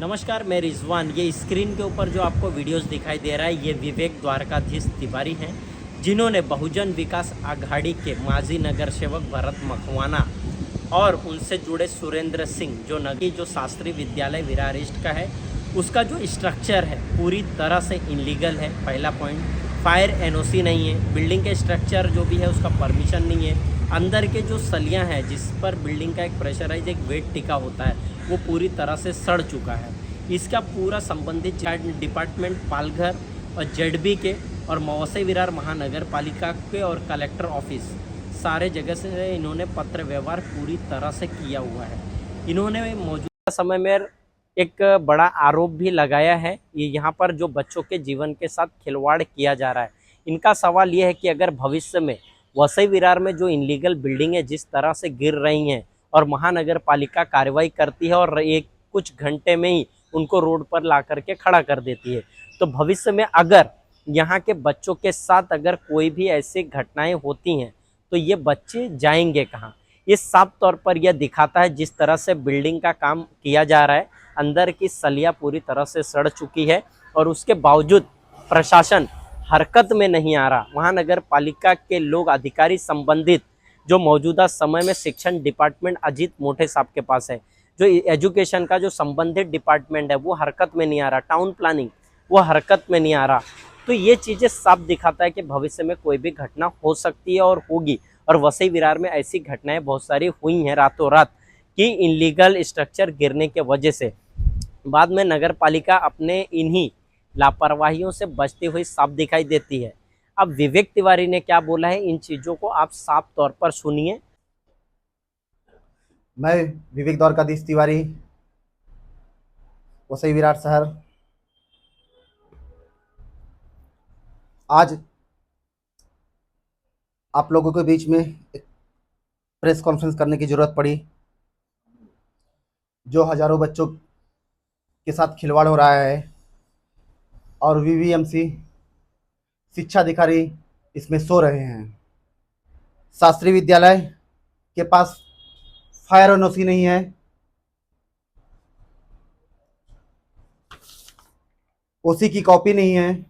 नमस्कार, मैं रिजवान। ये स्क्रीन के ऊपर जो आपको वीडियोस दिखाई दे रहा है, ये विवेक द्वारकाधीश तिवारी हैं, जिन्होंने बहुजन विकास आघाड़ी के माजी नगर सेवक भरत मखवाना और उनसे जुड़े सुरेंद्र सिंह जो शास्त्री विद्यालय विरार ईस्ट का है, उसका जो स्ट्रक्चर है पूरी तरह से इनलीगल है। पहला पॉइंट, फायर एनओसी नहीं है, बिल्डिंग के स्ट्रक्चर जो भी है उसका परमिशन नहीं है, अंदर के जो सलियां हैं जिस पर बिल्डिंग का एक प्रेशराइज एक वेट टिका होता है वो पूरी तरह से सड़ चुका है। इसका पूरा संबंधित डिपार्टमेंट पालघर और जेडबी के और मवसई विरार महानगर पालिका के और कलेक्टर ऑफिस सारे जगह से इन्होंने पत्र व्यवहार पूरी तरह से किया हुआ है। इन्होंने मौजूदा समय में एक बड़ा आरोप भी लगाया है, ये यहाँ पर जो बच्चों के जीवन के साथ खिलवाड़ किया जा रहा है। इनका सवाल ये है कि अगर भविष्य में वसई विरार में जो इनलीगल बिल्डिंग है जिस तरह से गिर रही हैं और महानगर पालिका कार्रवाई करती है और एक कुछ घंटे में ही उनको रोड पर ला करके खड़ा कर देती है, तो भविष्य में अगर यहाँ के बच्चों के साथ अगर कोई भी ऐसी घटनाएं होती हैं तो ये बच्चे जाएंगे कहाँ। ये साफ तौर पर यह दिखाता है जिस तरह से बिल्डिंग का काम किया जा रहा है, अंदर की सलिया पूरी तरह से सड़ चुकी है और उसके बावजूद प्रशासन हरकत में नहीं आ रहा। महानगर पालिका के लोग अधिकारी संबंधित जो मौजूदा समय में शिक्षण डिपार्टमेंट अजीत मोटे साहब के पास है, जो एजुकेशन का जो संबंधित डिपार्टमेंट है वो हरकत में नहीं आ रहा, टाउन प्लानिंग वो हरकत में नहीं आ रहा। तो ये चीज़ें साफ दिखाता है कि भविष्य में कोई भी घटना हो सकती है और होगी। और वसई विरार में ऐसी घटनाएं बहुत सारी हुई हैं रातों रात कि इनलीगल स्ट्रक्चर गिरने के वजह से बाद में नगर पालिका अपने इन्हीं लापरवाहियों से बचती हुई साफ दिखाई देती है। अब विवेक तिवारी ने क्या बोला है, इन चीज़ों को आप साफ तौर पर सुनिए। मैं विवेक द्वारकाधीश तिवारी, वसई विरार शहर। आज आप लोगों के बीच में एक प्रेस कॉन्फ्रेंस करने की ज़रूरत पड़ी। जो हज़ारों बच्चों के साथ खिलवाड़ हो रहा है और वीवीएमसी शिक्षा अधिकारी इसमें सो रहे हैं। शास्त्री विद्यालय के पास फायर एनओसी नहीं है, ओसी की कॉपी नहीं है,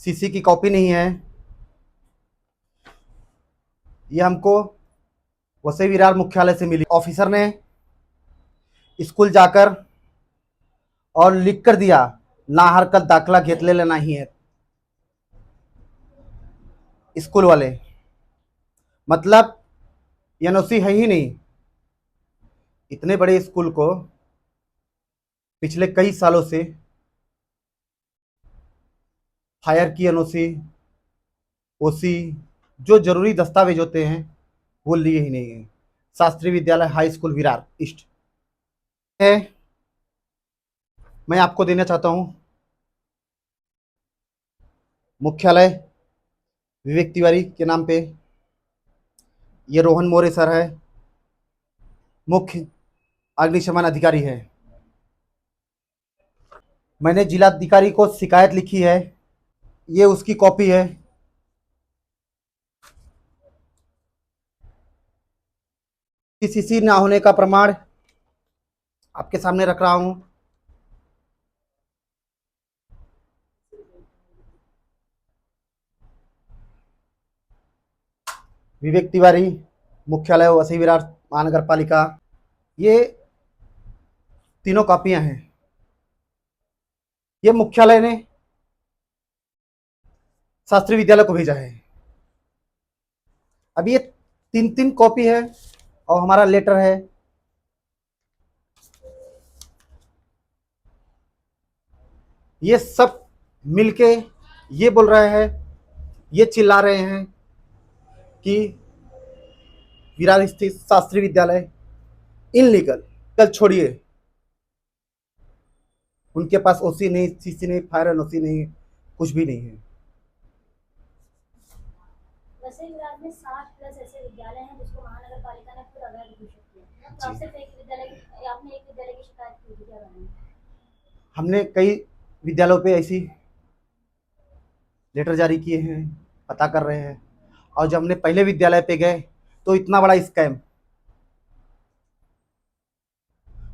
सीसी की कॉपी नहीं है। ये हमको वसई विरार मुख्यालय से मिली। ऑफिसर ने स्कूल जाकर और लिख कर दिया, ना हरकत दाखला घेतलेला नाही है। स्कूल वाले मतलब एनओसी है ही नहीं। इतने बड़े स्कूल को पिछले कई सालों से फायर की एनओसी, ओसी, जो जरूरी दस्तावेज होते हैं वो लिए ही नहीं है। शास्त्री विद्यालय हाई स्कूल विरार ईस्ट है। मैं आपको देना चाहता हूं मुख्यालय विवेक तिवारी के नाम पे। ये रोहन मोरे सर है, मुख्य अग्निशमन अधिकारी है। मैंने जिलाधिकारी को शिकायत लिखी है, ये उसकी कॉपी है। सीसी ना होने का प्रमाण आपके सामने रख रहा हूं। विवेक तिवारी, मुख्यालय वसई विरार महानगर पालिका। ये तीनों कॉपियां हैं। ये मुख्यालय ने शास्त्री विद्यालय को भेजा है। अब ये तीन तीन कॉपी है और हमारा लेटर है। ये सब मिलके ये बोल रहे हैं, ये चिल्ला रहे हैं कि विरार स्थित शास्त्री विद्यालय इनलीगल। कल छोड़िए, उनके पास ओसी नहीं, सीसी नहीं, फायर एंड ओसी नहीं, कुछ भी नहीं है। वैसे विरार में 60 प्लस ऐसे विद्यालय हैं जिसको महानगर पालिका ने खुद अवैध घोषित किया। तो आपसे एक विद्यालय, आपने एक विद्यालय की शिकायत की थी, क्या कारण है? हमने कई विद्यालयों पे ऐसी लेटर जारी किए हैं, पता कर रहे हैं। और जब हमने पहले विद्यालय पे गए तो इतना बड़ा स्कैम,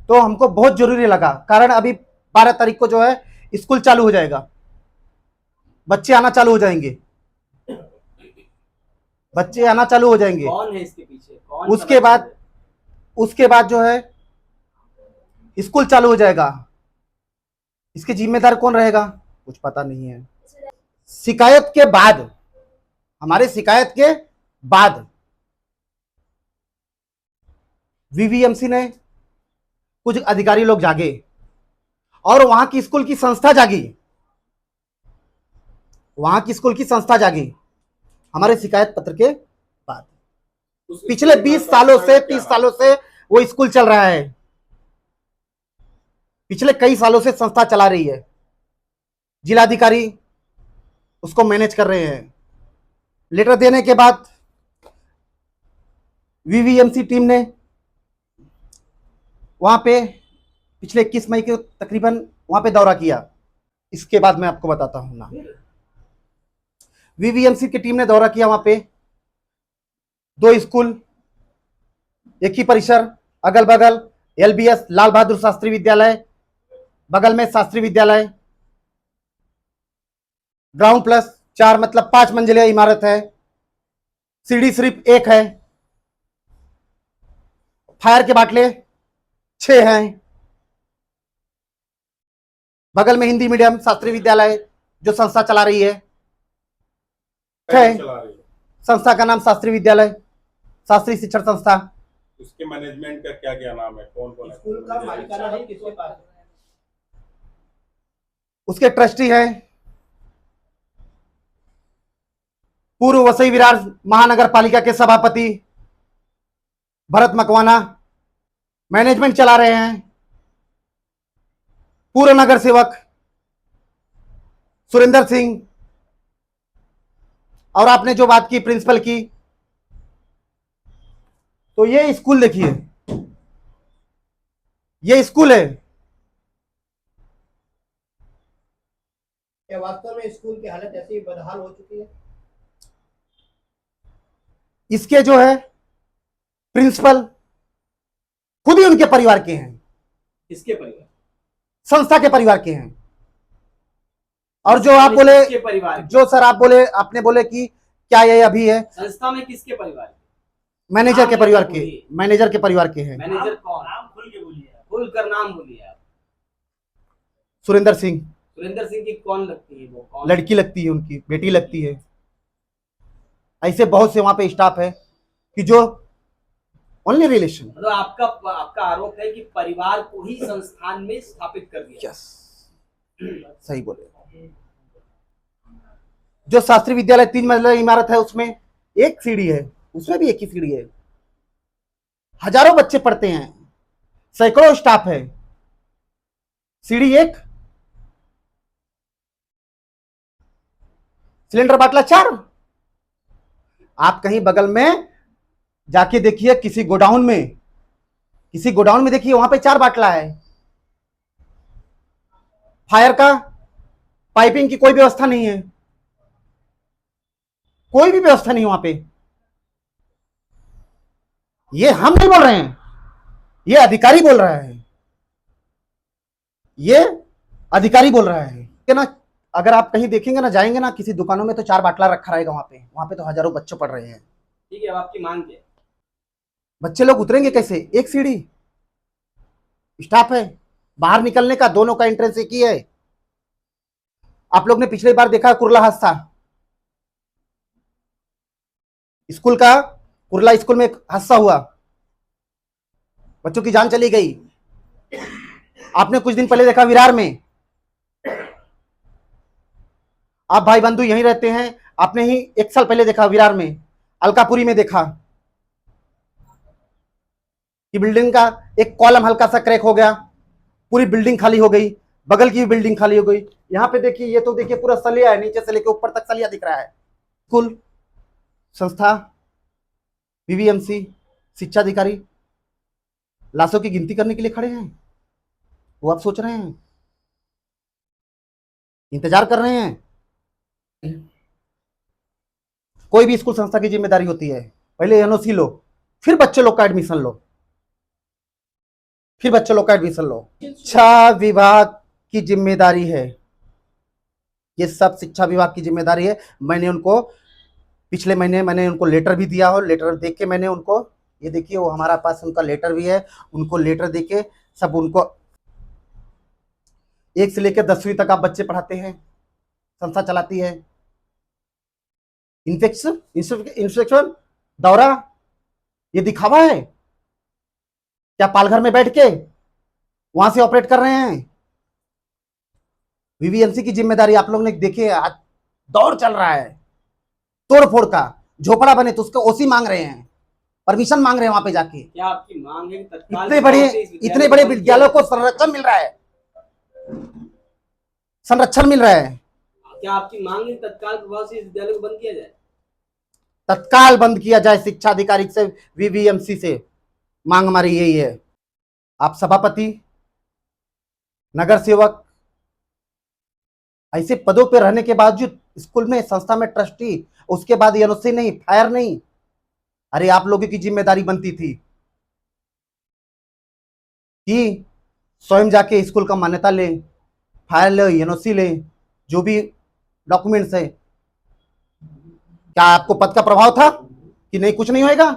तो हमको बहुत जरूरी लगा, कारण अभी 12 तारीख को जो है स्कूल चालू हो जाएगा, बच्चे आना चालू हो जाएंगे, बच्चे आना चालू हो जाएंगे। कौन है इसके पीछे, कौन उसके बाद जो है स्कूल चालू हो जाएगा, इसके जिम्मेदार कौन रहेगा कुछ पता नहीं है। शिकायत के बाद, हमारे शिकायत के बाद वीवीएमसी ने कुछ अधिकारी लोग जागे और वहां की स्कूल की संस्था जागी, वहां की स्कूल की संस्था जागी हमारे शिकायत पत्र के बाद। पिछले 20 सालों से 30 सालों से वो स्कूल चल रहा है, पिछले कई सालों से संस्था चला रही है, जिलाधिकारी उसको मैनेज कर रहे हैं। लेटर देने के बाद वीवीएमसी टीम ने वहां पे पिछले 21 मई के तकरीबन वहां पे दौरा किया। इसके बाद मैं आपको बताता हूं ना, वीवीएमसी की टीम ने दौरा किया वहां पे, 2 स्कूल, एक ही परिसर, अगल बगल एलबीएस लाल बहादुर शास्त्री विद्यालय, बगल में शास्त्री विद्यालय, ग्राउंड प्लस 4 मतलब 5 मंजिला इमारत है, सीढ़ी सिर्फ 1 है, फायर के बाटले 6 हैं, बगल में हिंदी मीडियम शास्त्री विद्यालय जो संस्था चला रही है, संस्था का नाम शास्त्री विद्यालय, शास्त्री शिक्षण संस्था। उसके मैनेजमेंट का क्या क्या नाम है, कौन कौन है? स्कूल का मालिकाना है किसके पास है? उसके ट्रस्टी हैं पूर्व वसई विरार महानगर पालिका के सभापति भरत मकवाना, मैनेजमेंट चला रहे हैं पूर्व नगर सेवक सुरेंद्र सिंह। और आपने जो बात की प्रिंसिपल की, तो ये स्कूल देखिए, ये स्कूल है, क्या वास्तव में स्कूल की हालत ऐसी बदहाल हो चुकी है? इसके जो है प्रिंसिपल खुद ही उनके परिवार के हैं, किसके परिवार? संस्था के परिवार के हैं। और जो आप बोले, किसके परिवार? जो सर आप बोले, आपने बोले कि क्या ये अभी है, संस्था में किसके परिवार? मैनेजर के नाम परिवार लेकर के, बोलिए। मैनेजर के परिवार के हैं, मैनेजर कौन? नाम खुल के बोलिए, खुल कर नाम बोलिए आप। सुरेंद्र सिंह। सुरेंद्र सिंह की कौन लगती है? वो कौन? लड़की लगती है, उनकी बेटी लगती है। ऐसे बहुत से वहां पे स्टाफ है कि जो ओनली रिलेशन। मतलब आपका आरोप है कि परिवार को ही संस्थान में स्थापित कर दिया। यस, सही बोले। जो शास्त्री विद्यालय 3 मंजिला इमारत है, उसमें एक सीढ़ी है, उसमें भी एक ही सीढ़ी है, हजारों बच्चे पढ़ते हैं, सैकड़ों स्टाफ है, सीढ़ी 1, सिलेंडर बाटला 4। आप कहीं बगल में जाके देखिए, किसी गोडाउन में देखिए, वहां पे 4 बाटला है। फायर का पाइपिंग की कोई व्यवस्था नहीं है, कोई भी व्यवस्था नहीं वहां पे। ये हम नहीं बोल रहे हैं, ये अधिकारी बोल रहा है, ये अधिकारी बोल रहा है कि ना, अगर आप कहीं देखेंगे ना, जाएंगे ना किसी दुकानों में, तो 4 बाटला रखा रहेगा वहां पे तो हजारों बच्चे पढ़ रहे हैं। ठीक है, अब आपकी मांग क्या है? बच्चे लोग उतरेंगे कैसे? एक सीढ़ी, स्टाफ है, बाहर निकलने का दोनों का एंट्रेंस एक ही है। आप लोग ने पिछली बार देखा कुरला हादसा, स्कूल का, कुरला स्कूल में एक हादसा हुआ, बच्चों की जान चली गई। आपने कुछ दिन पहले देखा विरार में, आप भाई बंधु यहीं रहते हैं, आपने ही 1 साल पहले देखा विरार में, अलकापुरी में देखा कि बिल्डिंग का एक कॉलम हल्का सा क्रैक हो गया, पूरी बिल्डिंग खाली हो गई, बगल की भी बिल्डिंग खाली हो गई। यहां पे देखिए, ये तो देखिए पूरा सलिया है, नीचे से लेकर ऊपर तक सलिया दिख रहा है। स्कूल, संस्था, वीवीएमसी, शिक्षा अधिकारी लाशों की गिनती करने के लिए खड़े हैं। वो आप सोच रहे हैं, इंतजार कर रहे हैं। कोई भी स्कूल संस्था की जिम्मेदारी होती है, पहले एनओसी लो, फिर बच्चे लोग का एडमिशन लो। फिर बच्चों लोग का एडमिशन लो। शिक्षा विभाग की जिम्मेदारी है, ये सब शिक्षा विभाग की जिम्मेदारी है। मैंने उनको पिछले महीने मैंने उनको लेटर भी दिया हो, लेटर देख के मैंने उनको, ये देखिए वो हमारा पास उनका लेटर भी है, उनको लेटर दे के सब उनको 1 से लेकर 10वीं तक आप बच्चे पढ़ाते हैं, संस्था चलाती है। इंफेक्शन इंस्पेक्शन दौरा, ये दिखावा है क्या? पालघर में बैठ के वहां से ऑपरेट कर रहे हैं। वीवीएमसी की जिम्मेदारी आप लोग ने देखिए, आज दौर चल रहा है तोड़ फोड़ का, झोपड़ा बने तो उसका ओसी मांग रहे हैं, परमिशन मांग रहे हैं वहां पे जाके। क्या आपकी मांग है कि तत्काल इतने बड़े विद्यालयों को संरक्षण मिल रहा है, संरक्षण मिल रहा है। क्या आपकी मांग है तत्काल प्रभाव से इस विद्यालय को बंद किया जाए? तत्काल बंद किया जाए शिक्षा अधिकारी से, वीवीएमसी से मांग हमारी यही है। आप सभापति, नगर सेवक, ऐसे पदों पे रहने के बावजूद स्कूल में, संस्था में ट्रस्टी, उसके बाद एनओसी नहीं, फायर नहीं। अरे आप लोगों की जिम्मेदारी बनती थी कि स्वयं जाके स्कूल का मान्यता ले, फायर ले, एनओसी ले, जो भी डॉक्यूमेंट्स है। क्या आपको पद का प्रभाव था कि नहीं, कुछ नहीं होएगा?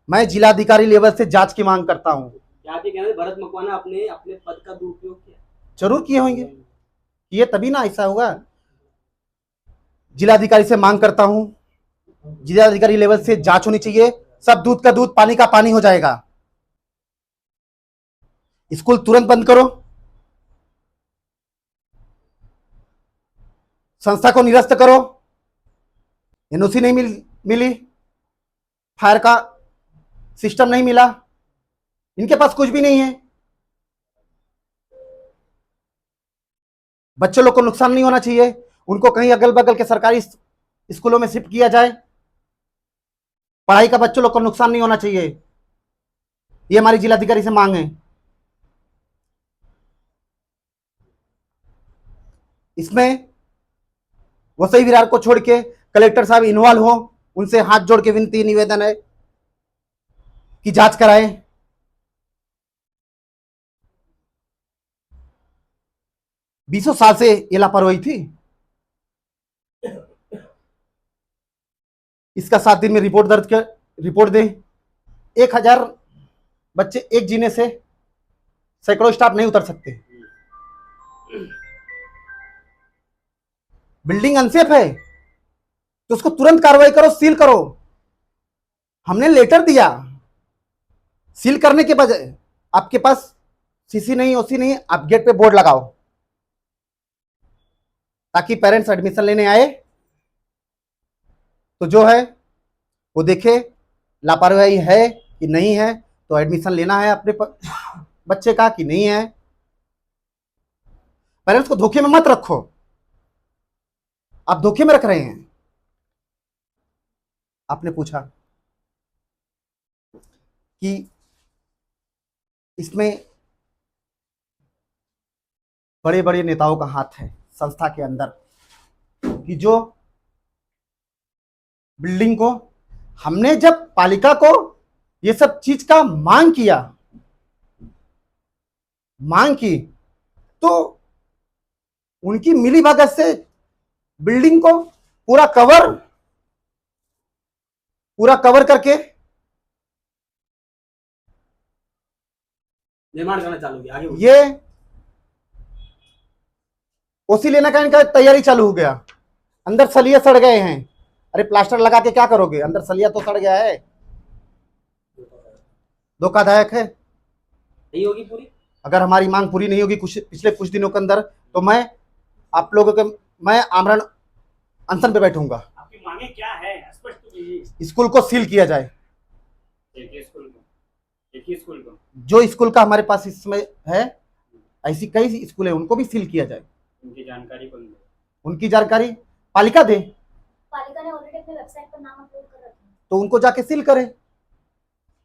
मैं जिलाधिकारी लेवल से जांच की मांग करता हूं। क्या आप ये कहना है भरत मकवाना अपने अपने पद का दुरुपयोग किया? जरूर किए होंगे, ये तभी ना ऐसा होगा। जिलाधिकारी से मांग करता हूं, जिलाधिकारी लेवल से जांच होनी चाहिए, सब दूध का दूध पानी का पानी हो जाएगा। स्कूल तुरंत बंद करो, संस्था को निरस्त करो, एनओसी नहीं मिली, फायर का सिस्टम नहीं मिला, इनके पास कुछ भी नहीं है। बच्चों लोग को नुकसान नहीं होना चाहिए, उनको कहीं अगल बगल के सरकारी स्कूलों में शिफ्ट किया जाए, पढ़ाई का बच्चों लोग को नुकसान नहीं होना चाहिए। ये हमारी जिलाधिकारी से मांग है। इसमें वसई विरार को छोड़ के कलेक्टर साहब इन्वॉल्व हो, उनसे हाथ जोड़ के विनती निवेदन है कि जांच कराएं। बीसों साल से ये लापरवाही थी। इसका 7 दिन में रिपोर्ट दर्ज कर रिपोर्ट दे। 1000 बच्चे एक जीने से सैकड़ों स्टाफ नहीं उतर सकते। बिल्डिंग अनसेफ है तो उसको तुरंत कार्रवाई करो, सील करो। हमने लेटर दिया, सील करने के बजाय आपके पास सीसी नहीं, ओसी नहीं, आप गेट पे बोर्ड लगाओ ताकि पेरेंट्स एडमिशन लेने आए तो जो है वो देखे लापरवाही है कि नहीं है, तो एडमिशन लेना है अपने बच्चे का कि नहीं है। पेरेंट्स को धोखे में मत रखो, आप धोखे में रख रहे हैं। आपने पूछा कि इसमें बड़े बड़े नेताओं का हाथ है संस्था के अंदर, कि जो बिल्डिंग को, हमने जब पालिका को ये सब चीज का मांग की तो उनकी मिली भगत से बिल्डिंग को पूरा कवर करके निर्माण करना चालू किया। आगे ये ओसी लेने का इनका तैयारी चालू हो गया। अंदर सलिए सड़ गए हैं। अरे प्लास्टर लगा के क्या करोगे, अंदर सलिया तो सड़ गया है, धोखादायक है। नहीं होगी पूरी। अगर हमारी मांग पूरी नहीं होगी पिछले कुछ दिनों के अंदर, तो मैं आप लोगों के आमरण अनशन पे बैठूंगा। आपकी मांगे क्या है, स्पष्ट कीजिए। स्कूल को सील किया जाए। एक ही स्कूल को जो स्कूल का हमारे पास इसमें है, ऐसी कई स्कूल है, उनको भी सील किया जाए। उनकी जानकारी कौन दे? उनकी जानकारी पालिका दे, पालिका ने ऑलरेडी अपने वेबसाइट पर नाम अपलोड कर रखे हैं। तो उनको जाके सील करे।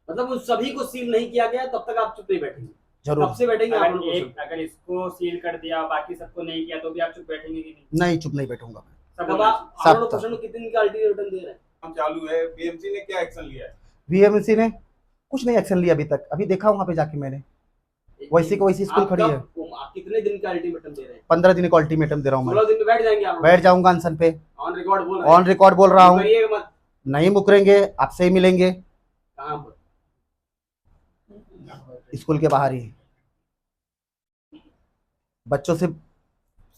मतलब उन सभी को सील नहीं किया गया तब तक आप चुप नहीं बैठेंगे? जरूर कब से बैठेंगे आप लोग? अगर इसको सील कर दिया बाकी सबको नहीं किया तो भी आप चुप बैठेंगे कि नहीं, चुप नहीं बैठूंगा मैं। सब आप कितने दिन का अल्टीमेटम दे रहे हैं? काम चालू है, बीएमसी ने क्या एक्शन लिया है? वीएमसी ने कुछ नहीं एक्शन लिया अभी तक। अभी देखा वहां पे जाके मैंने, वैसी को वैसी स्कूल आप खड़ी है। आप कितने दिन का अल्टीमेटम दे रहे हैं? 15 दिन का अल्टीमेटम दे रहा हूँ मैं। 16 दिन में बैठ जाएंगे आप? बैठ जाऊंगा अनशन पे, ऑन रिकॉर्ड बोल रहे ऑन रिकॉर्ड बोल रहा हूँ। करिएगा मत। नहीं मुकरेंगे, आपसे ही मिलेंगे कहाँ पर? स्कूल के बाहर ही। बच्चों से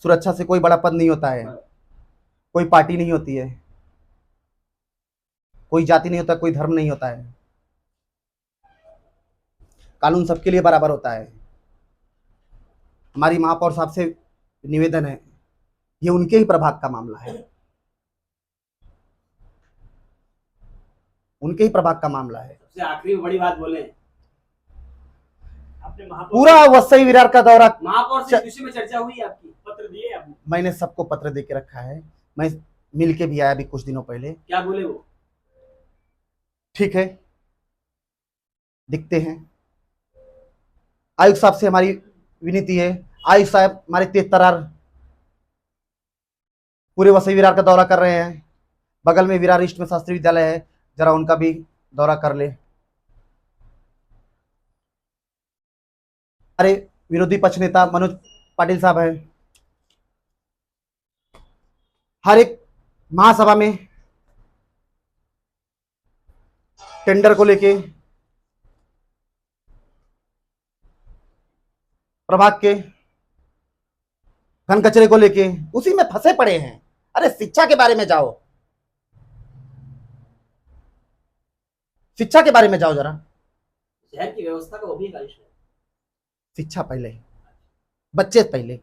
सुरक्षा से कोई बड़ा पद नहीं होता है, कोई पार्टी नहीं होती है, कोई जाति नहीं होता, कोई धर्म नहीं होता है। कानून सबके लिए बराबर होता है। हमारी महापौर साहब से निवेदन है, ये उनके ही प्रभाग का मामला है, उनके ही प्रभाग का मामला है। सबसे आखिरी में बड़ी बात बोले, आपने पूरा वसई विरार का दौरा महापौर से इस विषय में चर्चा हुई आपकी? पत्र दिए आपने? मैंने सबको पत्र दे के रखा है। मैं मिल के भी आया अभी कुछ दिनों पहले। क्या बोले वो? ठीक है, दिखते हैं। आयुक्त साहब से हमारी विनती है, आयुक्त साहब हमारे तेज तर्रार पूरे वसई विरार का दौरा कर रहे हैं। बगल में विरार ईस्ट में शास्त्री विद्यालय है, जरा उनका भी दौरा कर ले। हमारे विरोधी पक्ष नेता मनोज पाटिल साहब हैं, हर एक महासभा में टेंडर को लेके, प्रभाग के घन कचरे को लेके उसी में फंसे पड़े हैं। अरे शिक्षा के बारे में जाओ, शिक्षा के बारे में जाओ जरा। शहर की व्यवस्था का वो भी एक अंश है। शिक्षा पहले, बच्चे पहले।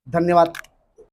धन्यवाद।